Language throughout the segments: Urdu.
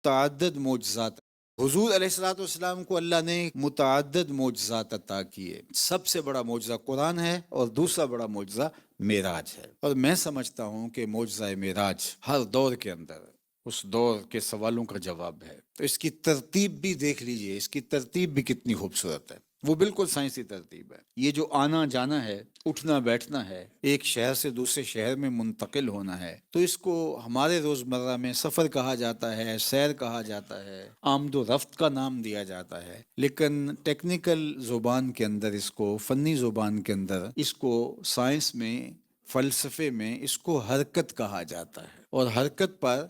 متعدد معجزات، حضور علیہ الصلوۃ والسلام کو اللہ نے متعدد معجزات عطا کیے. سب سے بڑا معجزہ قرآن ہے اور دوسرا بڑا معجزہ معراج ہے. اور میں سمجھتا ہوں کہ معجزہ معراج ہر دور کے اندر اس دور کے سوالوں کا جواب ہے. تو اس کی ترتیب بھی دیکھ لیجئے، اس کی ترتیب بھی کتنی خوبصورت ہے. وہ بالکل سائنسی ترتیب ہے. یہ جو آنا جانا ہے، اٹھنا بیٹھنا ہے، ایک شہر سے دوسرے شہر میں منتقل ہونا ہے، تو اس کو ہمارے روزمرہ میں سفر کہا جاتا ہے، سیر کہا جاتا ہے، آمد و رفت کا نام دیا جاتا ہے. لیکن ٹیکنیکل زبان کے اندر اس کو، فنی زبان کے اندر اس کو، سائنس میں، فلسفے میں اس کو حرکت کہا جاتا ہے. اور حرکت پر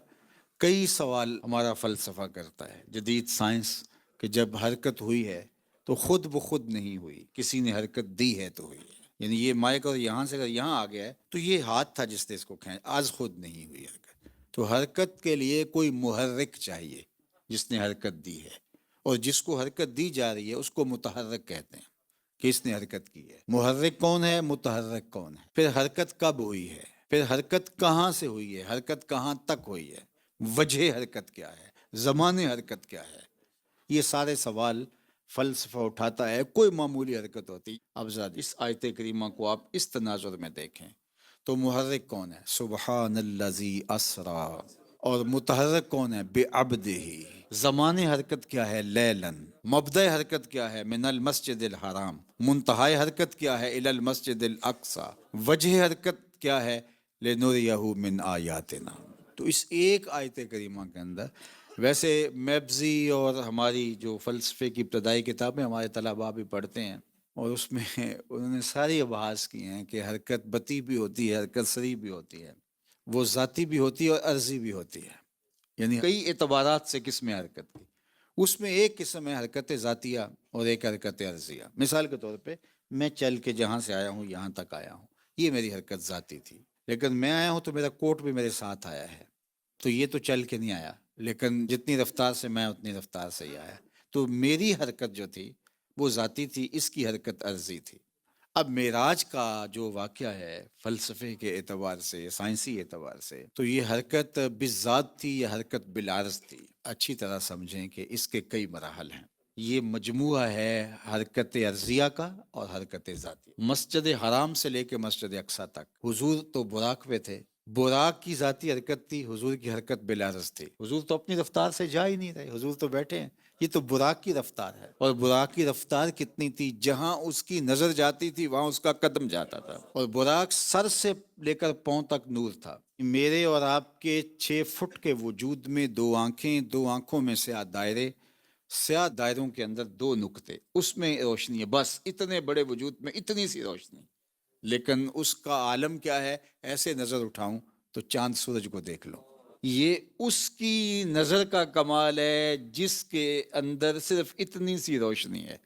کئی سوال ہمارا فلسفہ کرتا ہے، جدید سائنس، کہ جب حرکت ہوئی ہے تو خود بخود نہیں ہوئی، کسی نے حرکت دی ہے تو ہوئی ہے. یعنی یہ مائک اور یہاں سے اگر یہاں آ گیا ہے تو یہ ہاتھ تھا جس نے اس کو کھینچا، آج خود نہیں ہوئی حرکت. تو حرکت کے لیے کوئی محرک چاہیے جس نے حرکت دی ہے، اور جس کو حرکت دی جا رہی ہے اس کو متحرک کہتے ہیں کہ اس نے حرکت کی ہے. محرک کون ہے، متحرک کون ہے، پھر حرکت کب ہوئی ہے، پھر حرکت کہاں سے ہوئی ہے، حرکت کہاں تک ہوئی ہے، وجہ حرکت کیا ہے، زمان حرکت کیا ہے. یہ سارے سوال فلسفہ اٹھاتا ہے. کوئی معمولی حرکت ہوتی. اب ذرا اس آیت کریمہ کو آپ اس تناظر میں دیکھیں تو محرک کون ہے، سبحان الذی اسرا، اور متحرک کون ہے، بعبدہ. زمان حرکت کیا ہے، لیلن. مبدأ حرکت کیا ہے، من المسجد الحرام. منتہائی حرکت کیا ہے، الی المسجد الاقصی. وجہ حرکت کیا ہے، لنریہ من آیاتنا. تو اس ایک آیت کریمہ کے اندر، ویسے میبزی اور ہماری جو فلسفے کی ابتدائی کتابیں ہمارے طلباء بھی پڑھتے ہیں، اور اس میں انہوں نے ساری ابحاث کی ہیں کہ حرکت بطی بھی ہوتی ہے، حرکت سری بھی ہوتی ہے، وہ ذاتی بھی ہوتی ہے اور عرضی بھی ہوتی ہے. یعنی کئی اعتبارات سے قسم حرکت کی. اس میں ایک قسم ہے حرکت ذاتیہ اور ایک حرکت عرضیہ. مثال کے طور پہ میں چل کے جہاں سے آیا ہوں یہاں تک آیا ہوں، یہ میری حرکت ذاتی تھی. لیکن میں آیا ہوں تو میرا کوٹ بھی میرے ساتھ آیا ہے، تو یہ تو چل کے نہیں آیا، لیکن جتنی رفتار سے میں اتنی رفتار سے ہی آیا. تو میری حرکت جو تھی وہ ذاتی تھی، اس کی حرکت عرضی تھی. اب معراج کا جو واقعہ ہے فلسفے کے اعتبار سے، سائنسی اعتبار سے، تو یہ حرکت بالذات تھی یا حرکت بالعرض تھی. اچھی طرح سمجھیں کہ اس کے کئی مراحل ہیں. یہ مجموعہ ہے حرکت عرضیہ کا اور حرکت ذاتی. مسجد حرام سے لے کے مسجد اقصی تک حضور تو براق پہ تھے، براق کی ذاتی حرکت تھی، حضور کی حرکت بالعرض تھی. حضور تو اپنی رفتار سے جا ہی نہیں رہے، حضور تو بیٹھے ہیں. یہ تو براق کی رفتار ہے. اور براق کی رفتار کتنی تھی، جہاں اس کی نظر جاتی تھی وہاں اس کا قدم جاتا تھا. اور براق سر سے لے کر پاؤں تک نور تھا. میرے اور آپ کے 6 فٹ کے وجود میں 2 آنکھیں، 2 آنکھوں میں سیاہ دائرے، سیاہ دائروں کے اندر 2 نقطے، اس میں روشنی ہے. بس اتنے بڑے وجود میں اتنی سی روشنی. لیکن اس کا عالم کیا ہے، ایسے نظر اٹھاؤں تو چاند سورج کو دیکھ لو. یہ اس کی نظر کا کمال ہے جس کے اندر صرف اتنی سی روشنی ہے.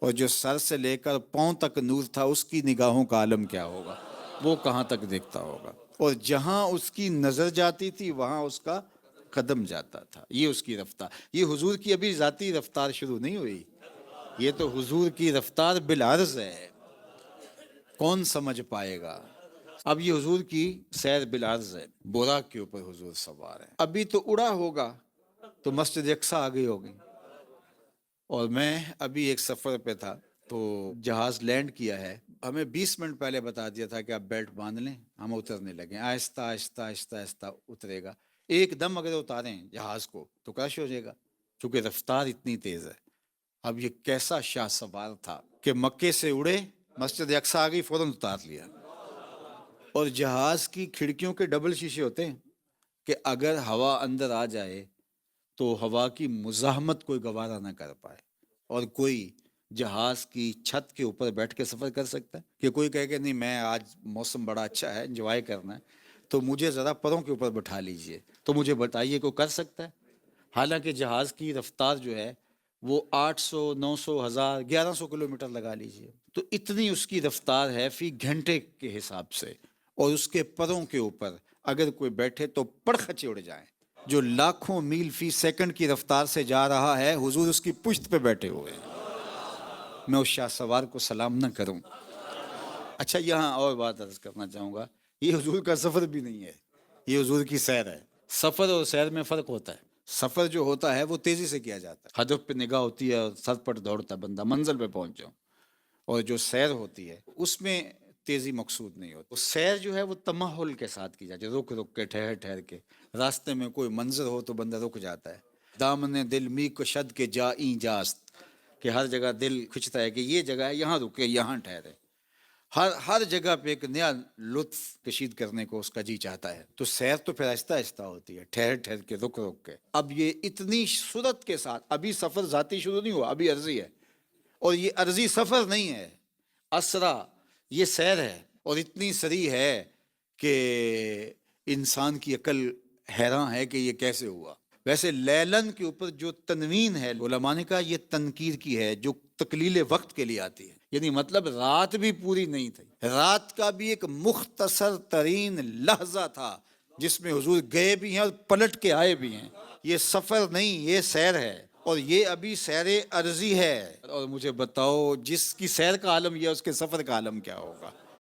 اور جو سر سے لے کر پاؤں تک نور تھا، اس کی نگاہوں کا عالم کیا ہوگا، وہ کہاں تک دیکھتا ہوگا. اور جہاں اس کی نظر جاتی تھی وہاں اس کا قدم جاتا تھا. یہ اس کی رفتار. یہ حضور کی ابھی ذاتی رفتار شروع نہیں ہوئی، یہ تو حضور کی رفتار بالعرض ہے. کون سمجھ پائے گا. اب یہ حضور کی سیر بالعرض ہے، براق کے اوپر حضور سوار ہے. ابھی تو اڑا ہوگا تو مسجد اقصی آ گئی ہوگی. اور میں ابھی ایک سفر پہ تھا تو جہاز لینڈ کیا ہے، ہمیں 20 منٹ پہلے بتا دیا تھا کہ آپ بیلٹ باندھ لیں، ہم اترنے لگے. آہستہ آہستہ آہستہ آہستہ اترے گا. ایک دم اگر اتاریں جہاز کو تو کرش ہو جائے گا، چونکہ رفتار اتنی تیز ہے. اب یہ کیسا شاہ سوار تھا کہ مکے سے اڑے، مسجد اقصی آ گئی، فوراً اتار لیا. اور جہاز کی کھڑکیوں کے ڈبل شیشے ہوتے ہیں کہ اگر ہوا اندر آ جائے تو ہوا کی مزاحمت کوئی گوارا نہ کر پائے. اور کوئی جہاز کی چھت کے اوپر بیٹھ کے سفر کر سکتا ہے کہ کوئی کہے کہ نہیں میں آج موسم بڑا اچھا ہے، انجوائے کرنا ہے، تو مجھے ذرا پروں کے اوپر بٹھا لیجئے. تو مجھے بتائیے کوئی کر سکتا ہے؟ حالانکہ جہاز کی رفتار جو ہے وہ 800، 900، 1000، 1100 کلومیٹر لگا لیجئے. تو اتنی اس کی رفتار ہے فی گھنٹے کے حساب سے. اور اس کے پروں کے اوپر اگر کوئی بیٹھے تو پڑخچے اڑ جائیں. جو لاکھوں میل فی سیکنڈ کی رفتار سے جا رہا ہے، حضور اس کی پشت پہ بیٹھے ہوئے ہیں. میں اس شاہ سوار کو سلام نہ کروں. اچھا یہاں اور بات عرض کرنا چاہوں گا، یہ حضور کا سفر بھی نہیں ہے، یہ حضور کی سیر ہے. سفر اور سیر میں فرق ہوتا ہے. سفر جو ہوتا ہے وہ تیزی سے کیا جاتا ہے، ہدف پہ نگاہ ہوتی ہے اور سر پٹ دوڑتا ہے بندہ منزل پہ پہنچ جاؤ. اور جو سیر ہوتی ہے اس میں تیزی مقصود نہیں ہوتی. سیر جو ہے وہ تمہل کے ساتھ کی جاتی ہے، رک رک کے، ٹھہر ٹھہر کے. راستے میں کوئی منظر ہو تو بندہ رک جاتا ہے. دامن دل می کشد کے جائیں جاست، کہ ہر جگہ دل کھنچتا ہے کہ یہ جگہ ہے، یہاں رکے، یہاں ٹھہرے. ہر جگہ پہ ایک نیا لطف کشید کرنے کو اس کا جی چاہتا ہے. تو سیر تو پھر آہستہ آہستہ ہوتی ہے، ٹھہر ٹھہر کے، رک رک کے. اب یہ اتنی صورت کے ساتھ، ابھی سفر ذاتی شروع نہیں ہوا، ابھی عرضی ہے. اور یہ عرضی سفر نہیں ہے، اسرا، یہ سیر ہے. اور اتنی سری ہے کہ انسان کی عقل حیران ہے کہ یہ کیسے ہوا. ویسے لیلن کے اوپر جو تنوین ہے علماء نے کہا یہ تنکیر کی ہے، جو تقلیل وقت کے لیے آتی ہے. یعنی مطلب رات بھی پوری نہیں تھی، رات کا بھی ایک مختصر ترین لحظہ تھا جس میں حضور گئے بھی ہیں اور پلٹ کے آئے بھی ہیں. یہ سفر نہیں، یہ سیر ہے. اور یہ ابھی سیر عرضی ہے. اور مجھے بتاؤ جس کی سیر کا عالم یہ ہے، اس کے سفر کا عالم کیا ہوگا؟